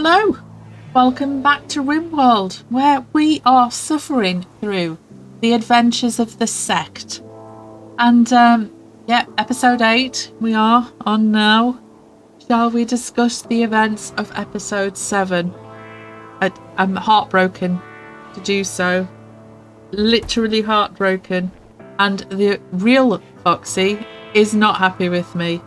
Hello, welcome back to Rimworld, where we are suffering through the adventures of the Sect. And episode 8 we are on now. Shall we discuss the events of episode 7? I'm heartbroken to do so. Literally heartbroken. And the real Foxy is not happy with me.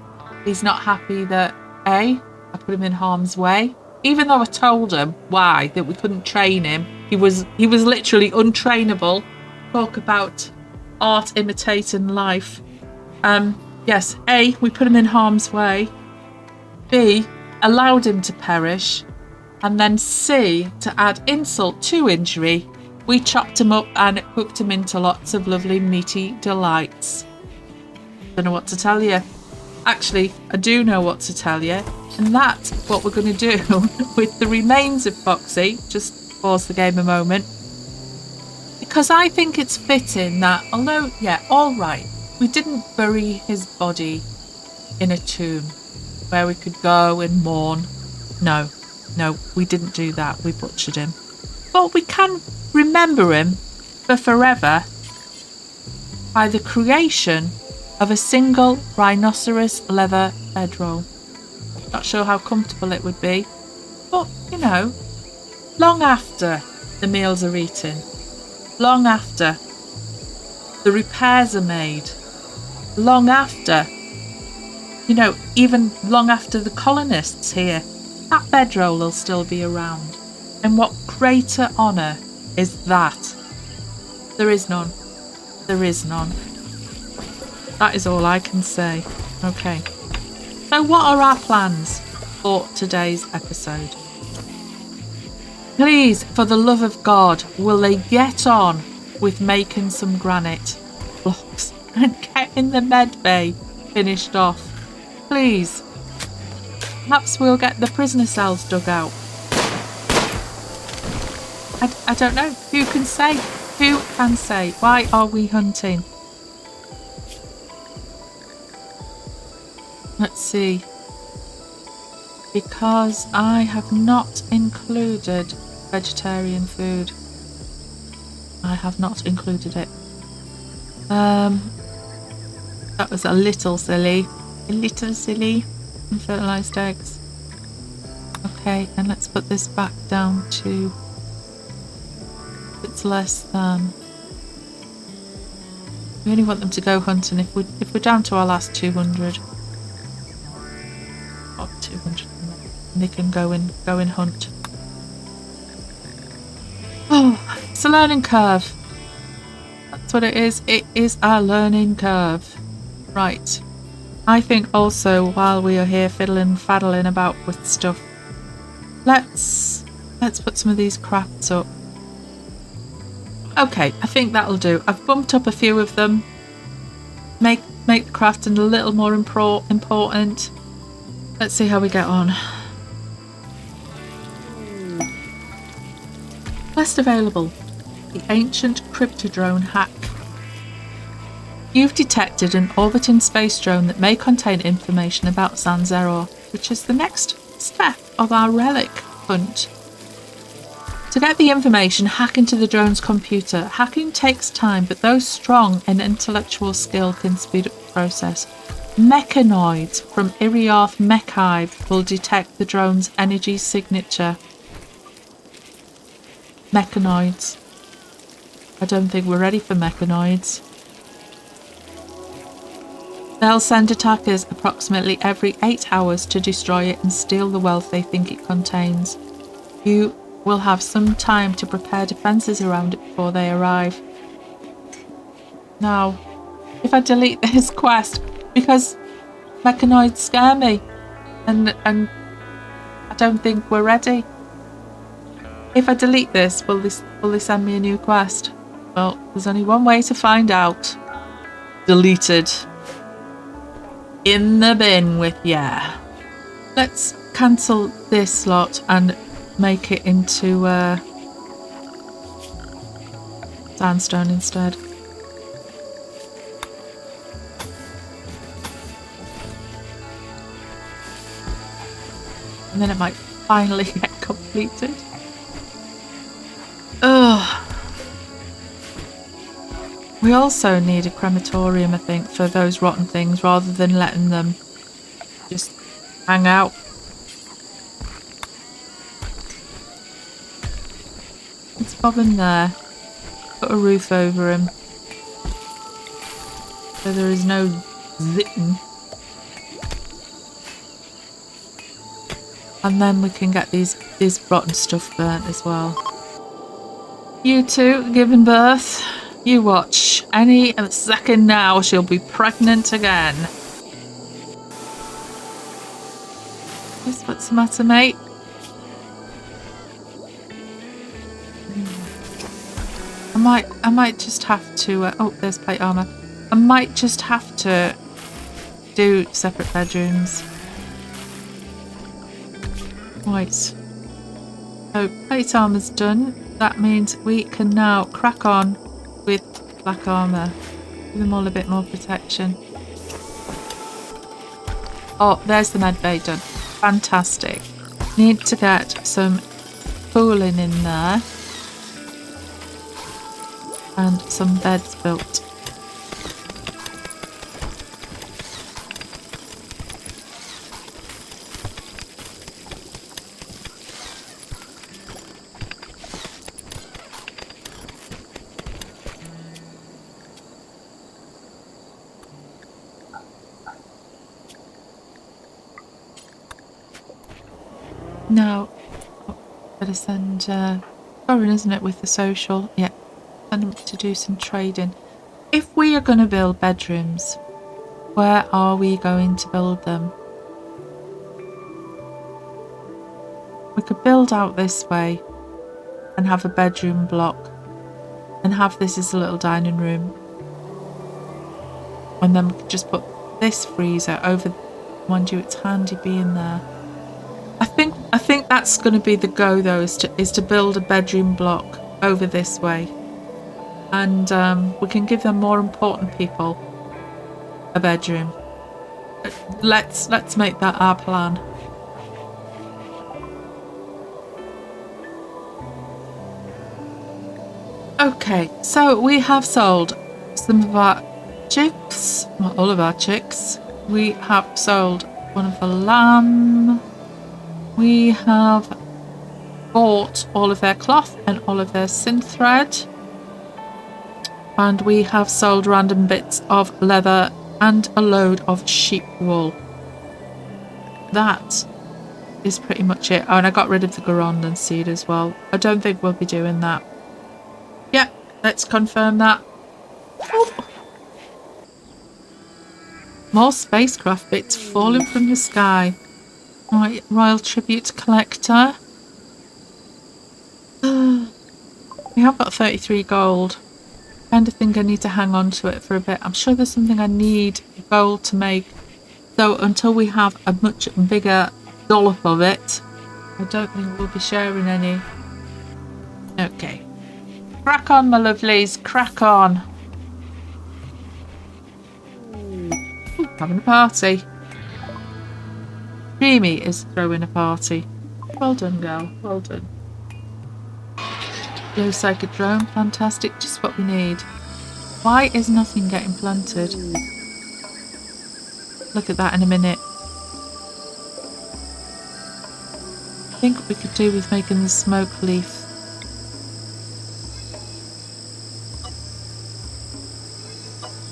He's not happy that I put him in harm's way. Even though I told him why, that we couldn't train him. He was literally untrainable. Talk about art imitating life. Yes, A, we put him in harm's way. B, allowed him to perish. And then C, to add insult to injury, we chopped him up and cooked him into lots of lovely meaty delights. Don't know what to tell you. Actually, I do know what to tell you. And that's what we're going to do with the remains of Foxy. Just pause the game a moment. Because I think it's fitting that, although, yeah, all right, we didn't bury his body in a tomb where we could go and mourn. No, we didn't do that. We butchered him. But we can remember him for forever by the creation of a single rhinoceros leather bedroll. Not sure how comfortable it would be, but you know, long after the meals are eaten, long after the repairs are made, long after, you know, even long after the colonists here, that bedroll will still be around. And what greater honour is that? There is none. There is none. That is all I can say. Okay. So what are our plans for today's episode? Please, for the love of God, will they get on with making some granite blocks and getting the med bay finished off? Please. Perhaps we'll get the prisoner cells dug out. I don't know. Who can say? Who can say? Why are we hunting? Let's see. Because I have not included vegetarian food. I have not included it. That was a little silly. A little silly. Unfertilized eggs. Okay, and let's put this back down to... It's less than... We only want them to go hunting if we're down to our last 200. 200, and they can go and hunt. Oh, it's a learning curve. That's what it is. It is a learning curve. Right. I think also while we are here fiddling faddling about with stuff, let's put some of these crafts up. Okay, I think that'll do. I've bumped up a few of them. Make the crafting a little more important. Let's see how we get on. Quest available. The ancient cryptodrone hack. You've detected an orbiting space drone that may contain information about Zanzeror, which is the next step of our relic hunt. To get the information, hack into the drone's computer. Hacking takes time, but those strong and intellectual skill can speed up the process. Mechanoids from Iriarth Mechhive will detect the drone's energy signature. Mechanoids. I don't think we're ready for mechanoids. They'll send attackers approximately every 8 hours to destroy it and steal the wealth they think it contains. You will have some time to prepare defences around it before they arrive. Now, if I delete this quest, because mechanoids scare me, and I don't think we're ready. If I delete this, will they send me a new quest? Well, there's only one way to find out. Deleted. In the bin with yeah. Let's cancel this slot and make it into sandstone instead. And then it might finally get completed. Ugh. We also need a crematorium, I think, for those rotten things, rather than letting them just hang out. Let's bob him there. Put a roof over him, so there is no zitting. And then we can get these rotten stuff burnt as well. You two giving birth. You watch. Any second now she'll be pregnant again. Yes, what's the matter, mate? I might just have to... oh, there's plate armour. I might just have to do separate bedrooms. Right. So plate armour's done. That means we can now crack on with black armour. Give them all a bit more protection. Oh, there's the med bay done. Fantastic. Need to get some cooling in there. And some beds built. Now, better send Corin, isn't it, with the social? Yeah, send them to do some trading. If we are going to build bedrooms, where are we going to build them? We could build out this way and have a bedroom block and have this as a little dining room. And then we could just put this freezer over. Mind you, it's handy being there. I think that's going to be the go though, is to build a bedroom block over this way, and we can give the more important people a bedroom. Let's make that our plan. Okay, so we have sold some of our chicks, not all of our chicks. We have sold one of the lamb. We have bought all of their cloth and all of their synth thread. And we have sold random bits of leather and a load of sheep wool. That is pretty much it. Oh, and I got rid of the Gorondan seed as well. I don't think we'll be doing that. Yeah, let's confirm that. Oh. More spacecraft bits falling from the sky. Right, Royal Tribute Collector. We have got 33 gold. Kind of think I need to hang on to it for a bit. I'm sure there's something I need gold to make. So until we have a much bigger dollop of it, I don't think we'll be sharing any. Okay. Crack on, my lovelies. Crack on. Ooh, having a party. Dreamy is throwing a party. Well done, girl. Well done. Blue Psychic Drone. Fantastic. Just what we need. Why is nothing getting planted? Look at that in a minute. I think we could do with making the smoke leaf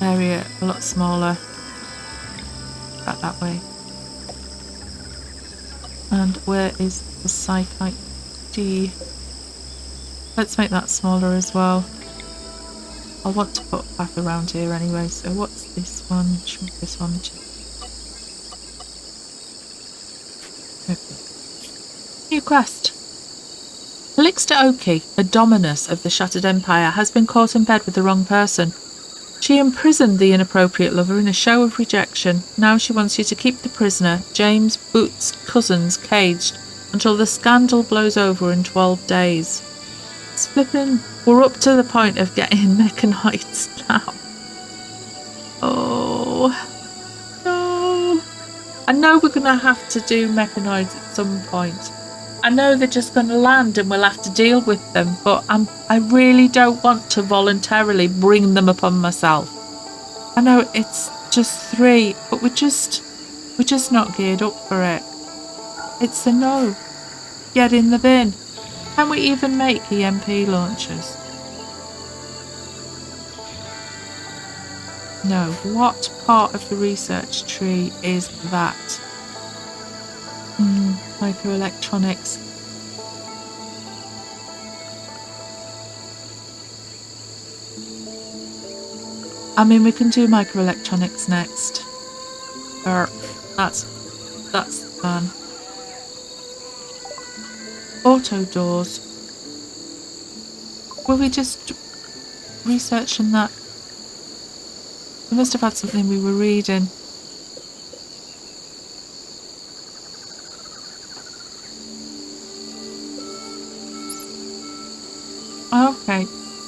area a lot smaller. Back that way. And where is the sci-fi D? Let's make that smaller as well. I'll want to put back around here anyway. So what's this one? Shrink this one. Okay. New quest. Calixta Oki, a dominus of the Shattered Empire, has been caught in bed with the wrong person. She imprisoned the inappropriate lover in a show of rejection. Now she wants you to keep the prisoner, James Boots' cousins, caged until the scandal blows over in 12 days. It's flipping. We're up to the point of getting mechanites now. Oh, no. I know we're going to have to do mechanites at some point. I know they're just going to land and we'll have to deal with them, but I really don't want to voluntarily bring them upon myself. I know it's just 3, but we're just not geared up for it. It's a no. Get in the bin. Can we even make EMP launchers? No. What part of the research tree is that? Microelectronics. I mean, we can do microelectronics next. That's fun. Auto doors. Were we just researching that? We must have had something we were reading. Okay,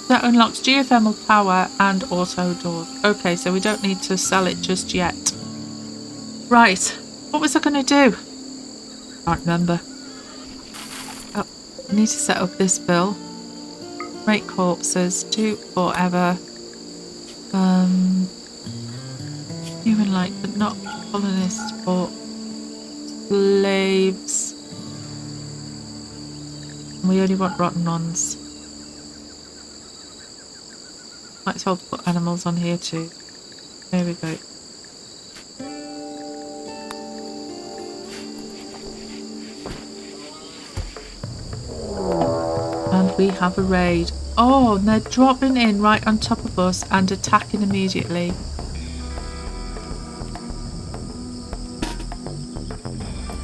that unlocks geothermal power and auto doors. Okay, so we don't need to sell it just yet. Right, what was I going to do? Can't remember. Oh, I need to set up this bill. Make corpses, do forever. Human like, but not colonists or slaves. And we only want rotten ones. Might as well put animals on here too. There we go. And we have a raid. Oh, and they're dropping in right on top of us and attacking immediately.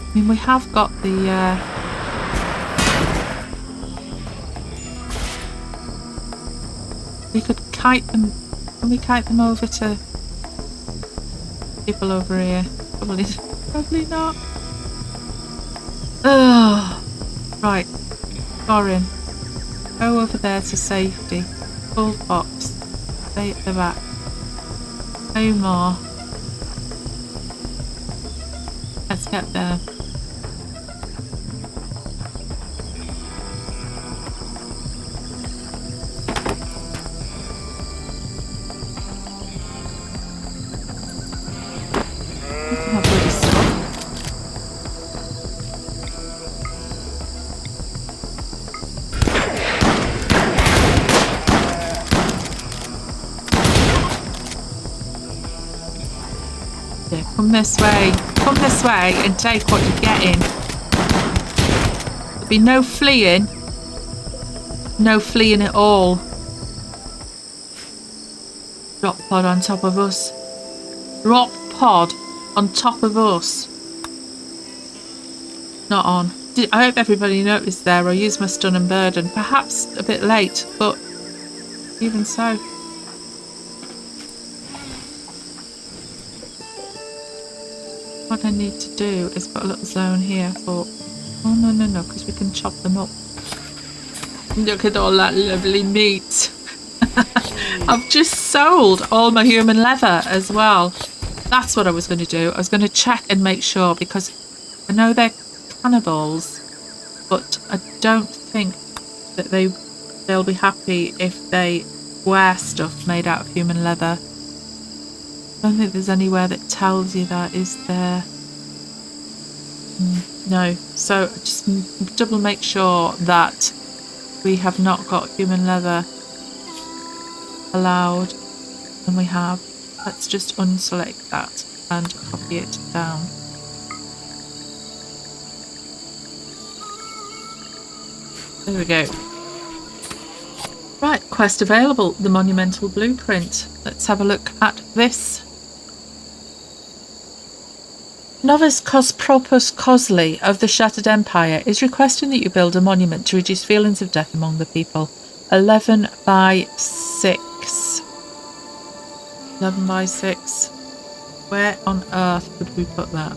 I mean, we have got the... we could kite them. Can we kite them over to people over here? Probably not. Ugh. Right. Gorin. Go over there to safety. Full box. Stay at the back. No more. Let's get there. Come this way and take what you're getting. There'll be no fleeing at all. Drop pod on top of us. Drop pod on top of us. Not on. I hope everybody noticed there. I used my stun and burden. Perhaps a bit late, but even so. What I need to do is put a little zone here for... Oh, no, because we can chop them up. Look at all that lovely meat. I've just sold all my human leather as well. That's what I was going to do. I was going to check and make sure, because I know they're cannibals, but I don't think that they'll be happy if they wear stuff made out of human leather. I don't think there's anywhere that tells you that, is there? No. So just double make sure that we have not got human leather allowed, and we have. Let's just unselect that and copy it down. There we go. Right, quest available, the monumental blueprint. Let's have a look at this. Novice Cospropus Cosley of the Shattered Empire is requesting that you build a monument to reduce feelings of death among the people. 11 by 6. 11 by 6. Where on earth would we put that?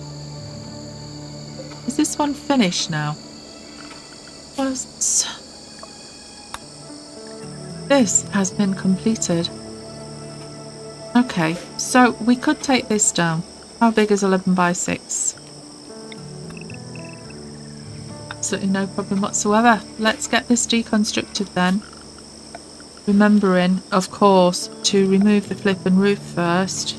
Is this one finished now? This has been completed. Okay, so we could take this down. How big is 11 by 6? absolutely no problem whatsoever. Let's get this deconstructed then. Remembering, of course, to remove the flippin' roof first.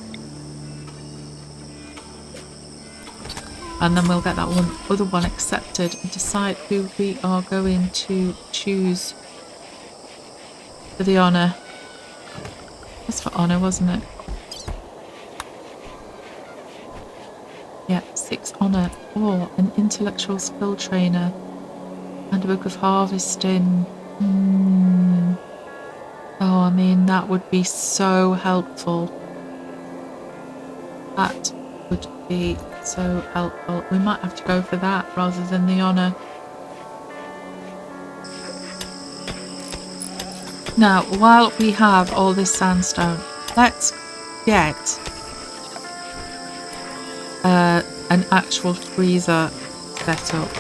And then we'll get that other one accepted and decide who we are going to choose for the honour. That's for honour, wasn't it? Yeah, 6 honour. Or an intellectual skill trainer. And a book of harvesting. Oh, I mean, that would be so helpful. That would be so helpful. We might have to go for that rather than the honour. Now, while we have all this sandstone, let's get an actual freezer set up.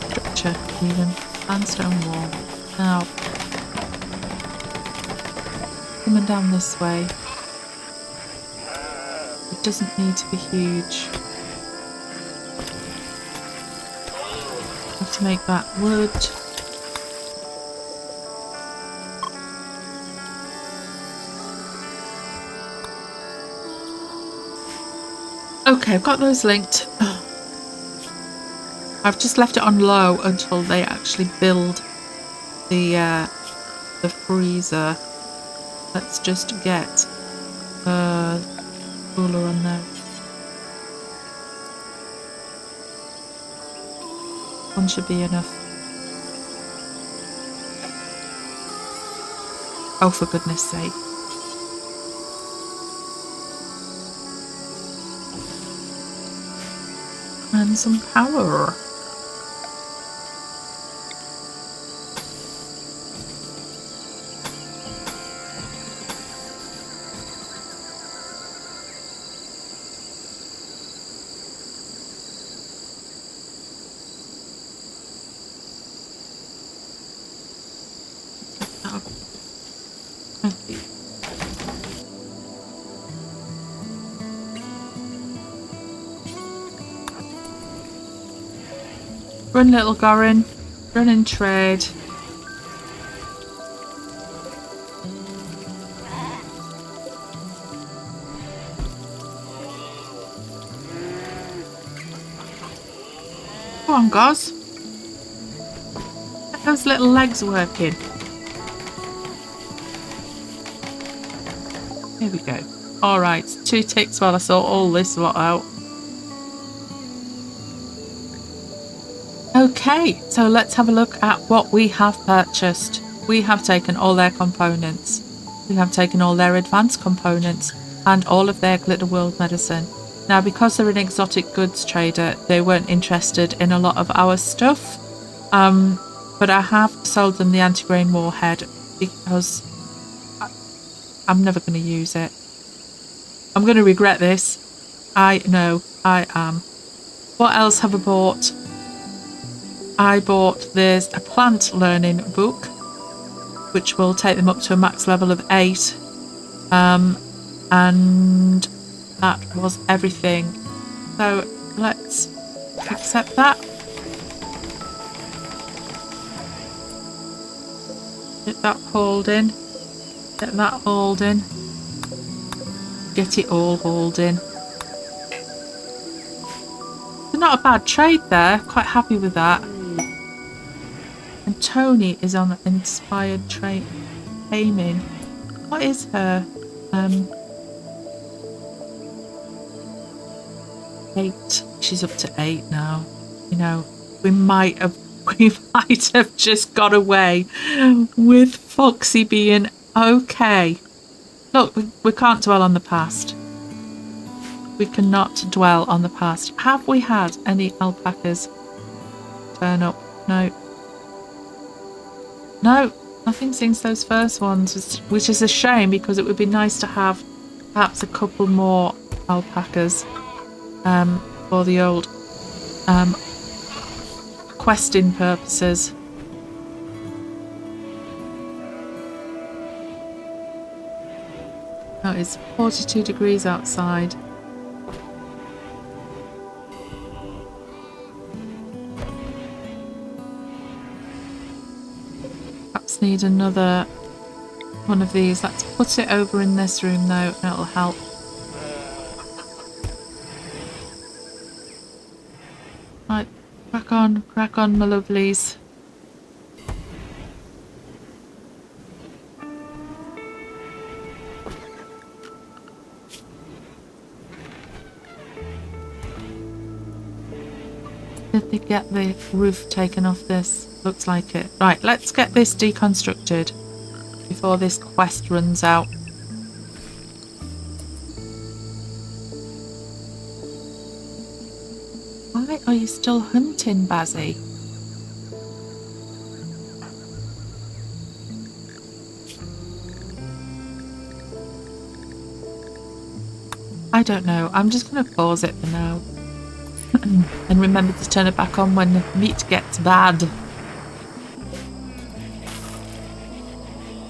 Structure, even. Sandstone wall. Now, coming down this way. It doesn't need to be huge. Have to make that wood. Okay, I've got those linked. I've just left it on low until they actually build the freezer. Let's just get cooler on there. One should be enough. Oh, for goodness sake. And some power. Run, little Gorin. Run and trade. Go on, Goz. Get those little legs working. Here we go. Alright, 2 ticks while I sort all this lot out. Okay, so let's have a look at what we have purchased. We have taken all their components. We have taken all their advanced components and all of their glitter world medicine. Now, because they're an exotic goods trader, they weren't interested in a lot of our stuff. But I have sold them the anti-grain warhead because I'm never going to use it. I'm going to regret this. I know I am. What else have I bought? I bought there's a plant learning book, which will take them up to a max level of 8. And that was everything. So let's accept that. Get that hauled in. Get that hauled in. Get it all hauled in. So not a bad trade there. Quite happy with that. And Tony is on inspired aiming. What is her? 8. She's up to 8 now. You know, we might have just got away with Foxy being okay. Look, we can't dwell on the past. We cannot dwell on the past. Have we had any alpacas turn up? No. No, nothing since those first ones, which is a shame because it would be nice to have perhaps a couple more alpacas for the old questing purposes. Oh, it's 42 degrees outside. need another one of these. Let's put it over in this room though, and it'll help. Right, crack on, my lovelies. Did they get the roof taken off this? Looks like it. Right, let's get this deconstructed before this quest runs out. Why are you still hunting, Bazzy? I don't know. I'm just going to pause it for now. And remember to turn it back on when the meat gets bad.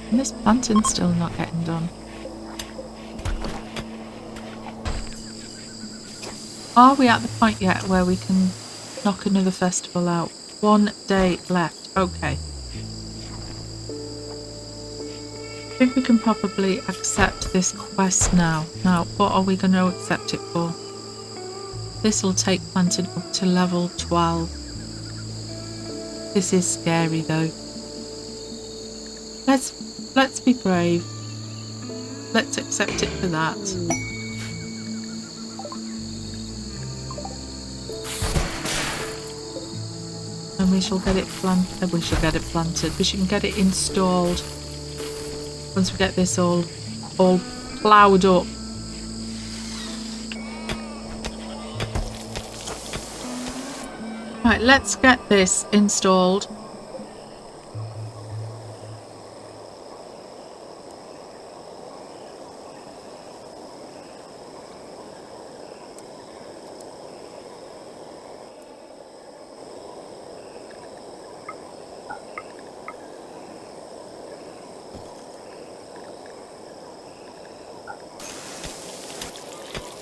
And this planting's still not getting done. Are we at the point yet where we can knock another festival out? 1 day left. Okay. I think we can probably accept this quest now. Now, what are we going to accept it for? This will take planting up to level 12. This is scary though. Let's be brave. Let's accept it for that. And we shall get it planted. We shall get it planted. We should get it installed once we get this all ploughed up. Right, let's get this installed.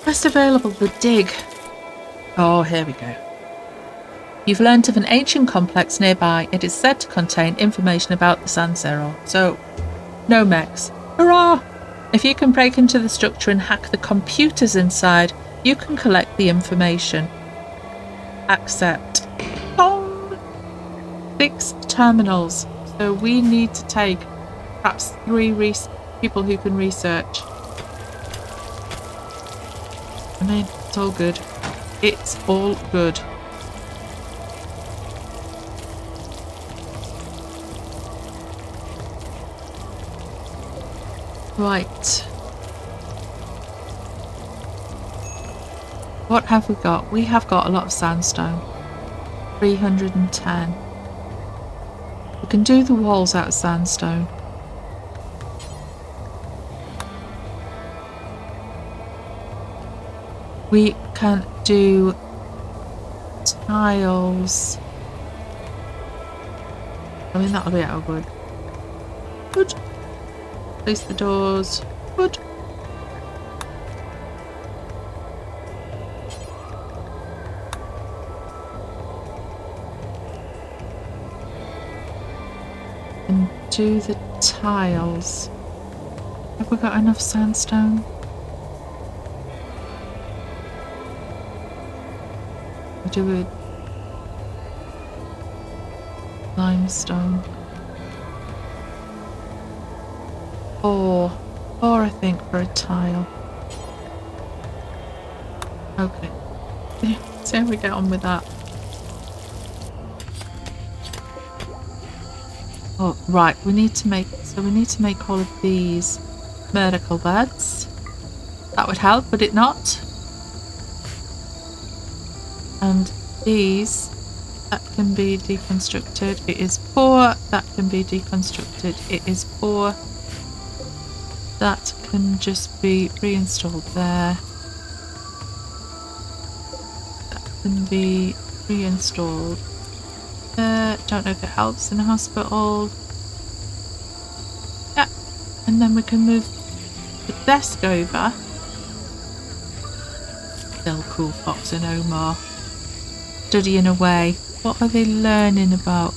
Quest available, the dig. Oh, here we go. You've learnt of an ancient complex nearby. It is said to contain information about the San Zero. So, no mechs. Hurrah! If you can break into the structure and hack the computers inside, you can collect the information. Accept. Boom! 6 terminals. So we need to take perhaps 3 people who can research. I mean, it's all good. It's all good. Right. What have we got? We have got a lot of sandstone. 310. We can do the walls out of sandstone. We can do tiles. I mean, that'll be out good. Good. Place the doors. Good. And do the tiles. Have we got enough sandstone? Or do we limestone? Four, I think, for a tile. Okay. See how we get on with that. Oh, right. We need to make all of these medical beds. That would help, would it not? And these, that can be deconstructed. It is poor. That can be deconstructed. It is poor. That can just be reinstalled there. That can be reinstalled there. Don't know if it helps in a hospital. Yeah. And then we can move the desk over. Still cool, Fox and Omar. Studying away. What are they learning about?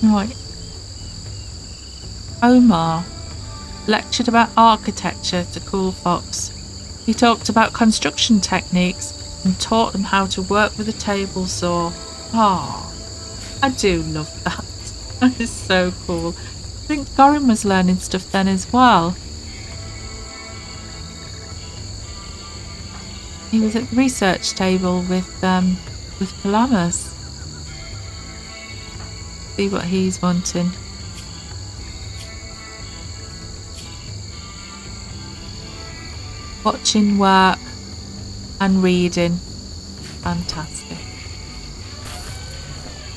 Right. Omar lectured about architecture to Cool Fox. He talked about construction techniques and taught them how to work with a table saw. Ah, I do love that. That is so cool. I think Gorin was learning stuff then as well. He was at the research table with Palamas. See what he's wanting. Watching work and reading. Fantastic.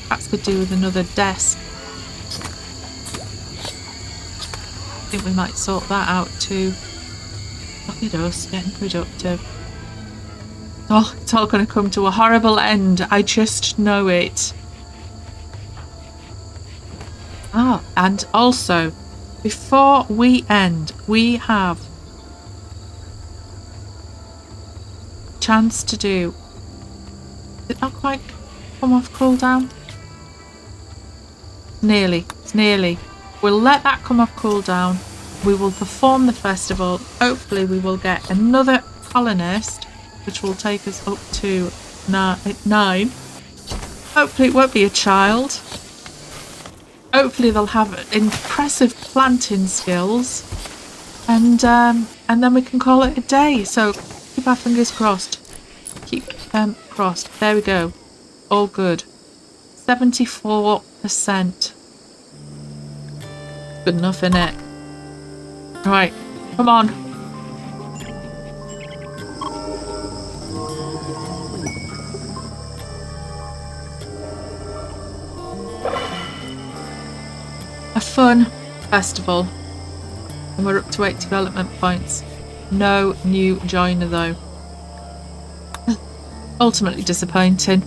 Perhaps could do with another desk. I think we might sort that out too. Look at us getting productive. Oh, it's all going to come to a horrible end. I just know it. Ah, and also, before we end, we have a chance to do... Did it not quite come off cooldown? Nearly. It's nearly. We'll let that come off cooldown. We will perform the festival. Hopefully we will get another colonist, which will take us up to 9. Hopefully it won't be a child. Hopefully they'll have impressive planting skills. And then we can call it a day. So keep our fingers crossed. Keep them crossed. There we go. All good. 74%. Good enough, innit? Right, come on. A fun festival. And we're up to 8 development points. No new joiner though. Ultimately disappointing.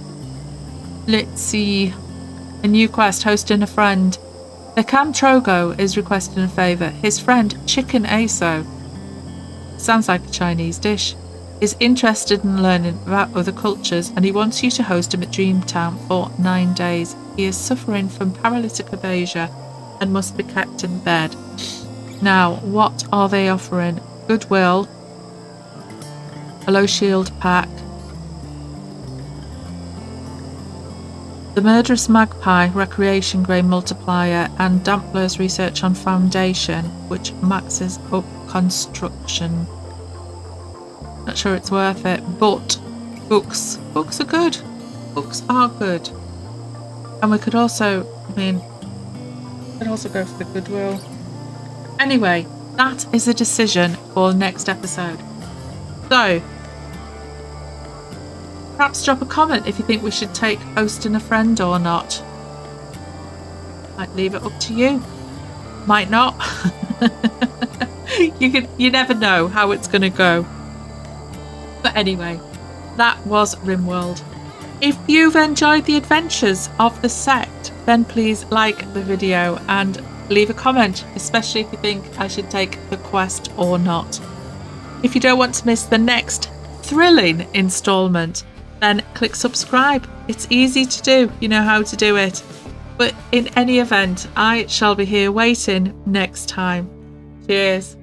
Let's see. A new quest, hosting a friend. The Cam Trogo is requesting a favour. His friend, Chicken Aso, sounds like a Chinese dish, is interested in learning about other cultures and he wants you to host him at Dreamtown for 9 days. He is suffering from paralytic aphasia and must be kept in bed. Now, what are they offering? Goodwill, a low shield pack, the Murderous Magpie Recreation Grain Multiplier, and Dampler's Research on Foundation, which maxes up construction. Not sure it's worth it, but books are good. Books are good. And we could also, go for the Goodwill. Anyway, that is a decision for next episode. So, perhaps drop a comment if you think we should take hosting a friend or not. Might leave it up to you. Might not. You never know how it's going to go. But anyway, that was Rimworld. If you've enjoyed the adventures of the Sect, then please like the video and leave a comment, especially if you think I should take the quest or not. If you don't want to miss the next thrilling instalment, then click subscribe. It's easy to do, you know how to do it. But in any event, I shall be here waiting next time. Cheers.